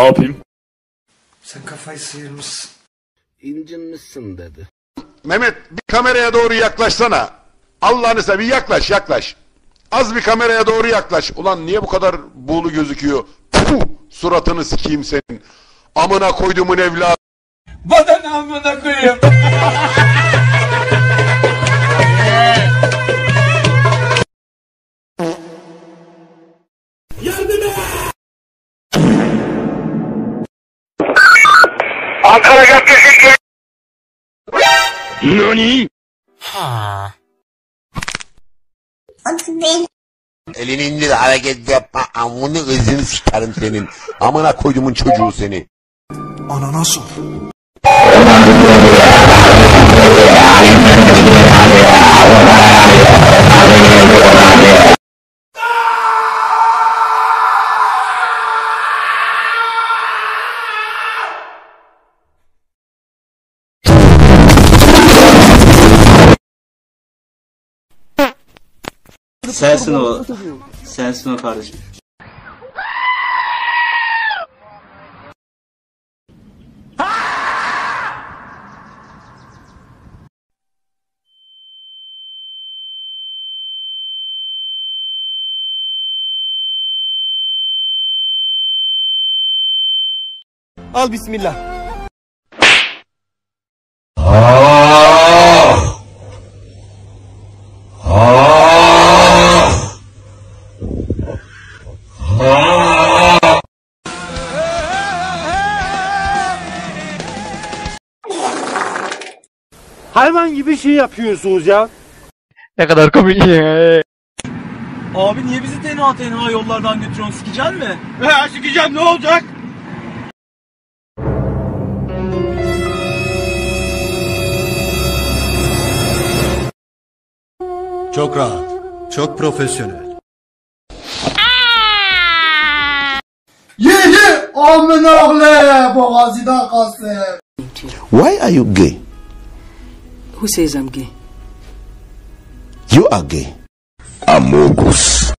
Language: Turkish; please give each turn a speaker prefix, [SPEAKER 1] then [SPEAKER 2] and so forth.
[SPEAKER 1] Ne yapayım?
[SPEAKER 2] Sen kafayı sıyırmışsın.
[SPEAKER 3] İncinmişsin dedi.
[SPEAKER 4] Mehmet bir kameraya doğru yaklaşsana. Allah'ını seveyim yaklaş. Az bir kameraya doğru yaklaş. Ulan niye bu kadar buğulu gözüküyor? Puh, suratını sikeyim senin. Amına koyduğumun evladı.
[SPEAKER 2] Vatan amına koyayım.
[SPEAKER 4] Ankara Caddesi.
[SPEAKER 1] Nani?
[SPEAKER 3] Elini indir hareket yapma. Amını ızını sikerim senin. Amına koyduğumun çocuğu seni.
[SPEAKER 2] Ananas ol.
[SPEAKER 5] Sensin o. Sensin o kardeşim.
[SPEAKER 2] Al bismillah.
[SPEAKER 6] Hayvan gibi şey yapıyorsunuz ya.
[SPEAKER 1] Ne kadar komik ya.
[SPEAKER 5] Abi niye bizi tenha yollardan götürüyorsun? Sikecen mi?
[SPEAKER 6] Sikeceğim, ne olacak?
[SPEAKER 2] Çok rahat. Çok profesyonel.
[SPEAKER 7] Ye amına oğle boğazıdan kalsın.
[SPEAKER 3] Why are you gay?
[SPEAKER 8] Who says I'm gay?
[SPEAKER 3] You are gay. Amogus.